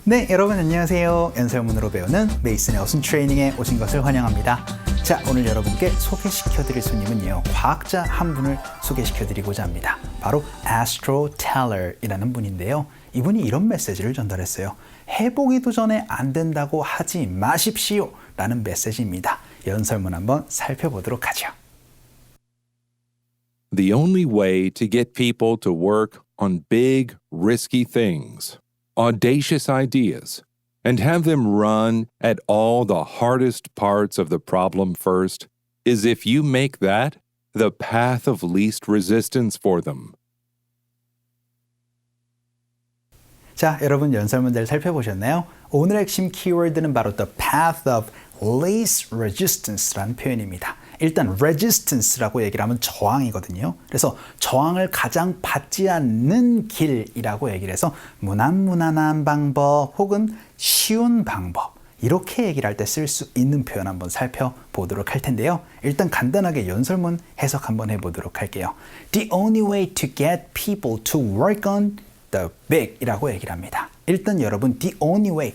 네, 여러분 안녕하세요. 연설문으로 배우는 메이슨의 어순 트레이닝에 오신 것을 환영합니다. 자, 오늘 여러분께 소개시켜드릴 손님은요, 과학자 한 분을 소개시켜드리고자 합니다. 바로 Astro Teller이라는 분인데요. 이분이 이런 메시지를 전달했어요. 해보기도 전에 안 된다고 하지 마십시오 라는 메시지입니다. 연설문 한번 살펴보도록 하죠. The only way to get people to work on big, risky things, audacious ideas, and have them run at all the hardest parts of the problem first is if you make that the path of least resistance for them. 자, 여러분 연설문들 살펴보셨나요? 오늘의 핵심 키워드는 바로 the path of least resistance라는 표현입니다. 일단 resistance라고 얘기를 하면 저항이거든요. 그래서 저항을 가장 받지 않는 길이라고 얘기를 해서 무난무난한 방법 혹은 쉬운 방법, 이렇게 얘기를 할 때 쓸 수 있는 표현 한번 살펴보도록 할 텐데요. 일단 간단하게 연설문 해석 한번 해보도록 할게요. The only way to get people to work on the big 이라고 얘기를 합니다. 일단 여러분 the only way,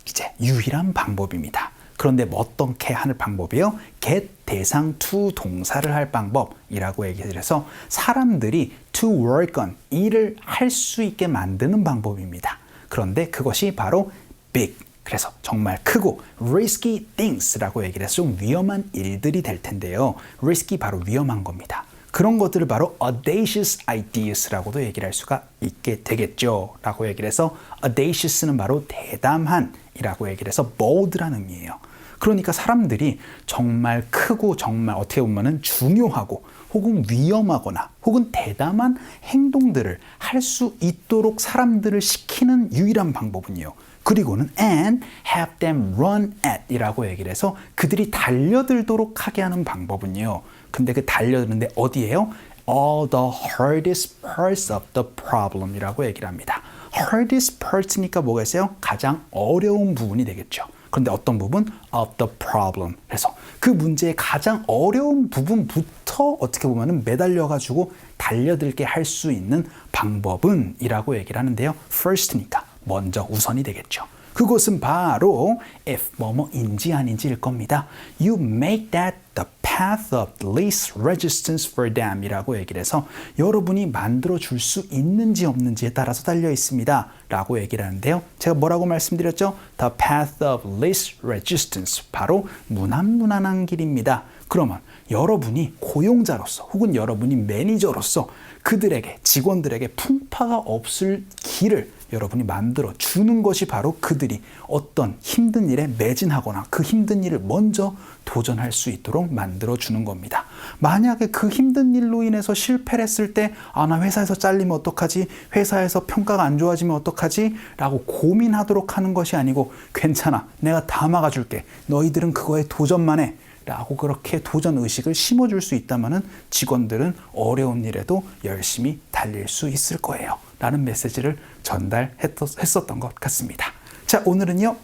이제 유일한 방법입니다. 그런데 어떻게 하는 방법이요? get 대상 to 동사를 할 방법이라고 얘기를 해서 사람들이 to work on, 일을 할 수 있게 만드는 방법입니다. 그런데 그것이 바로 big, 그래서 정말 크고 risky things라고 얘기를 해서 좀 위험한 일들이 될 텐데요. risky 바로 위험한 겁니다. 그런 것들을 바로 audacious ideas라고도 얘기를 할 수가 있게 되겠죠 라고 얘기를 해서 audacious는 바로 대담한 이라고 얘기를 해서 bold라는 의미예요. 그러니까 사람들이 정말 크고 정말 어떻게 보면은 중요하고 혹은 위험하거나 혹은 대담한 행동들을 할 수 있도록 사람들을 시키는 유일한 방법은요. 그리고는 and have them run at 이라고 얘기를 해서 그들이 달려들도록 하게 하는 방법은요. 근데 그 달려드는데 어디예요? All the hardest parts of the problem 이라고 얘기를 합니다. hardest parts니까 뭐가 있어요? 가장 어려운 부분이 되겠죠. 그런데 어떤 부분? of the problem. 그래서 그 문제의 가장 어려운 부분부터 어떻게 보면은 매달려가지고 달려들게 할 수 있는 방법은 이라고 얘기를 하는데요. first니까 먼저 우선이 되겠죠. 그것은 바로 if 뭐뭐인지 아닌지일 겁니다. You make that the path of least resistance for them 이라고 얘기를 해서 여러분이 만들어 줄 수 있는지 없는지에 따라서 달려 있습니다 라고 얘기를 하는데요. 제가 뭐라고 말씀드렸죠? The path of least resistance, 바로 무난무난한 길입니다. 그러면 여러분이 고용자로서 혹은 여러분이 매니저로서 그들에게, 직원들에게 풍파가 없을 길을 여러분이 만들어 주는 것이 바로 그들이 어떤 힘든 일에 매진하거나 그 힘든 일을 먼저 도전할 수 있도록 만들어 주는 겁니다. 만약에 그 힘든 일로 인해서 실패를 했을 때 나 회사에서 잘리면 어떡하지? 회사에서 평가가 안 좋아지면 어떡하지? 라고 고민하도록 하는 것이 아니고 괜찮아, 내가 다 막아줄게, 너희들은 그거에 도전만 해 라고 그렇게 도전 의식을 심어줄 수 있다면 직원들은 어려운 일에도 열심히 달릴 수 있을 거예요 라는 메시지를 전달했었던 것 같습니다. 자, 오늘은요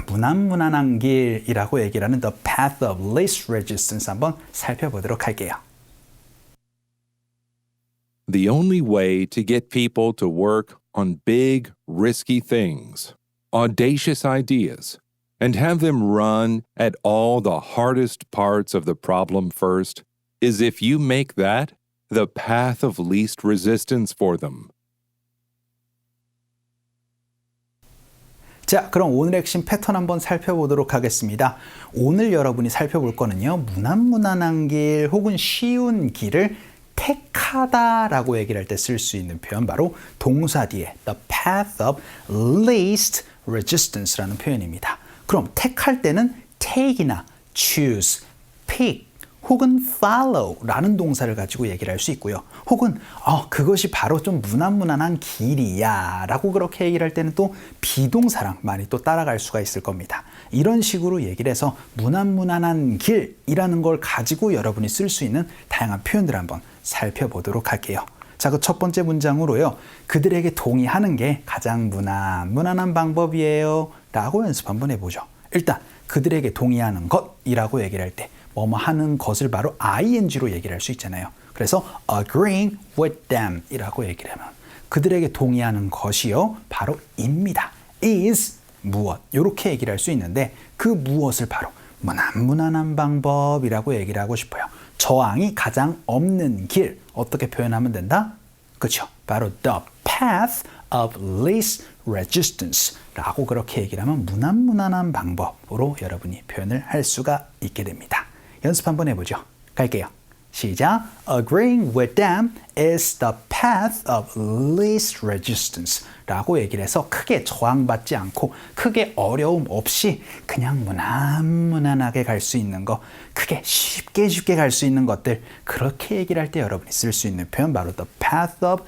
무난무난한 길이라고 얘기를 하는 The Path of Least Resistance 한번 살펴보도록 할게요. The only way to get people to work on big, risky things, audacious ideas, and have them run at all the hardest parts of the problem first is if you make that the path of least resistance for them. 자, 그럼 오늘의 핵심 패턴 한번 살펴보도록 하겠습니다. 오늘 여러분이 살펴볼 거는요, 무난무난한 길 혹은 쉬운 길을 택하다라고 얘기를 할 때 쓸 수 있는 표현, 바로 동사 뒤에 the path of least resistance라는 표현입니다. 그럼 택할 때는 take이나 choose, pick 혹은 follow라는 동사를 가지고 얘기를 할 수 있고요. 혹은 그것이 바로 좀 무난무난한 길이야 라고 그렇게 얘기를 할 때는 또 비동사랑 많이 또 따라갈 수가 있을 겁니다. 이런 식으로 얘기를 해서 무난무난한 길이라는 걸 가지고 여러분이 쓸 수 있는 다양한 표현들을 한번 살펴보도록 할게요. 자, 그 첫 번째 문장으로요. 그들에게 동의하는 게 가장 무난한 방법이에요 라고 연습 한번 해보죠. 일단 그들에게 동의하는 것이라고 얘기를 할 때 뭐뭐 하는 것을 바로 ing로 얘기를 할 수 있잖아요. 그래서 agreeing with them 이라고 얘기를 하면 그들에게 동의하는 것이요 바로 입니다. is 무엇 이렇게 얘기를 할 수 있는데 그 무엇을 바로 무난무난한 방법이라고 얘기를 하고 싶어요. 저항이 가장 없는 길 어떻게 표현하면 된다? 그렇죠. 바로 the path of least resistance 라고 그렇게 얘기를 하면 무난무난한 방법으로 여러분이 표현을 할 수가 있게 됩니다. 연습 한번 해보죠. 갈게요. 시작. Agreeing with them is the path of least resistance 라고 얘기를 해서 크게 저항받지 않고 크게 어려움 없이 그냥 무난무난하게 갈 수 있는 거 크게 쉽게 갈 수 있는 것들 그렇게 얘기를 할 때 여러분이 쓸 수 있는 표현 바로 the path of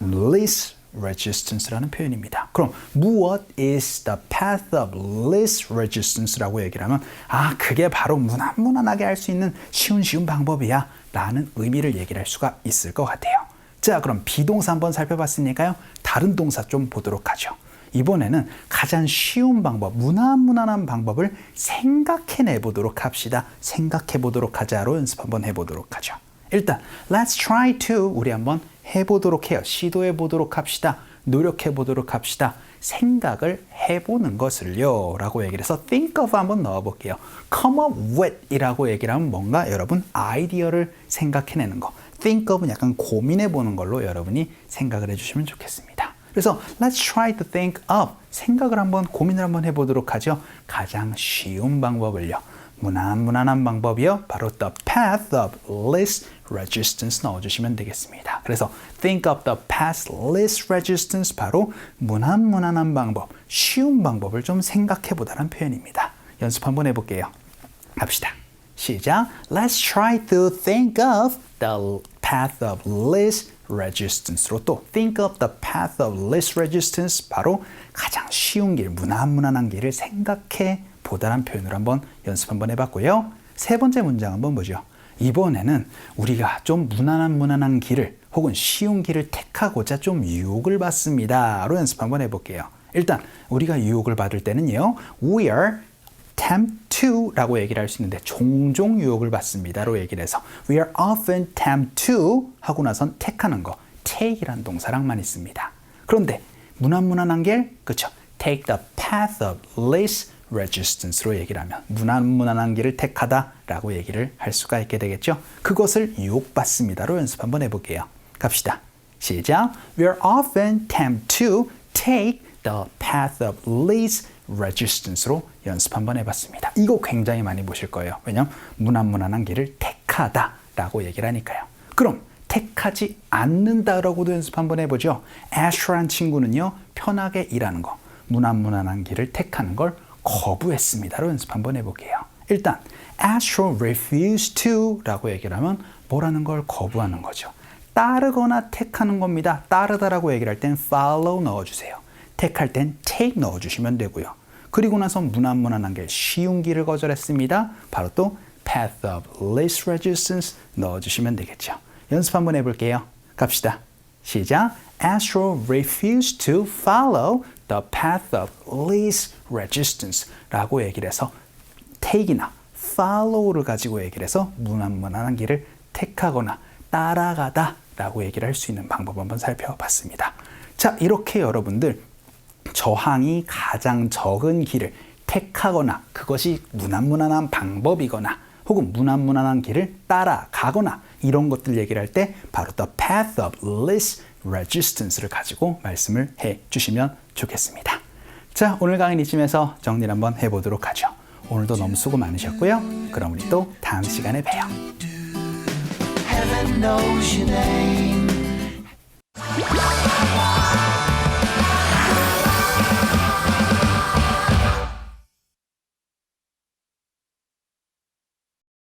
least resistance라는 표현입니다. 그럼 무엇 is the path of least resistance라고 얘기를 하면 그게 바로 무난무난하게 할 수 있는 쉬운 방법이야 라는 의미를 얘기를 할 수가 있을 것 같아요. 자, 그럼 비동사 한번 살펴봤으니까요. 다른 동사 좀 보도록 하죠. 이번에는 가장 쉬운 방법, 무난무난한 방법을 생각해내 보도록 합시다. 생각해 보도록 하자로 연습 한번 해보도록 하죠. 일단 let's try to 우리 한번 해보도록 해요. 시도해 보도록 합시다. 노력해 보도록 합시다. 생각을 해보는 것을요 라고 얘기를 해서 think of 한번 넣어볼게요. come up with 이라고 얘기를 하면 뭔가 여러분 아이디어를 생각해내는 거 think of은 약간 고민해보는 걸로 여러분이 생각을 해주시면 좋겠습니다. 그래서 let's try to think of 생각을 한번 고민을 한번 해보도록 하죠. 가장 쉬운 방법을요. 무난무난한 방법이요. 바로 the path of least resistance 넣어주시면 되겠습니다. 그래서 think of the path least resistance 바로 무난무난한 방법, 쉬운 방법을 좀 생각해보다는 표현입니다. 연습 한번 해볼게요. 갑시다. 시작. Let's try to think of the path of least resistance로 또 think of the path of least resistance 바로 가장 쉬운 길, 무난무난한 길을 생각해 보다란 표현으로 한번 연습 한번 해봤고요. 세 번째 문장 한번 보죠. 이번에는 우리가 좀 무난한 길을 혹은 쉬운 길을 택하고자 좀 유혹을 받습니다로 연습 한번 해볼게요. 일단 우리가 유혹을 받을 때는요. We are tempted to 라고 얘기를 할 수 있는데 종종 유혹을 받습니다로 얘기를 해서 We are often tempted to 하고 나선 택하는 거 take이란 동사랑만 있습니다. 그런데 무난한 길, 그렇죠? Take the path of least resistance로 얘기를 하면 무난한 길을 택하다 라고 얘기를 할 수가 있게 되겠죠. 그것을 유혹받습니다로 연습 한번 해볼게요. 갑시다. 시작. We are often tempted to take the path of least resistance로 연습 한번 해봤습니다. 이거 굉장히 많이 보실 거예요. 왜냐하면 무난한 길을 택하다 라고 얘기를 하니까요. 그럼 택하지 않는다라고도 연습 한번 해보죠. Asher란 친구는요. 편하게 일하는 거, 무난한 길을 택하는 걸 거부했습니다로 연습 한번 해볼게요. 일단 Asher refused to 라고 얘기를 하면 뭐라는 걸 거부하는 거죠. 따르거나 택하는 겁니다. 따르다라고 얘기를 할 땐 follow 넣어주세요. 택할 땐 take 넣어주시면 되고요. 그리고 나서 무난한 길, 쉬운 길을 거절했습니다. 바로 또 path of least resistance 넣어주시면 되겠죠. 연습 한번 해볼게요. 갑시다. 시작. Asher refused to follow the path of least resistance 라고 얘기를 해서 take이나 follow를 가지고 얘기를 해서 무난한 길을 택하거나 따라가다 라고 얘기를 할 수 있는 방법 한번 살펴봤습니다. 자, 이렇게 여러분들 저항이 가장 적은 길을 택하거나 그것이 무난한 방법이거나 혹은 무난한 길을 따라가거나 이런 것들 얘기를 할 때 바로 the path of least resistance를 가지고 말씀을 해 주시면 좋겠습니다. 자, 오늘 강의는 이쯤에서 정리를 한번 해보도록 하죠. 오늘도 너무 수고 많으셨고요. 그럼 우리 또 다음 시간에 봬요. Heaven knows your name.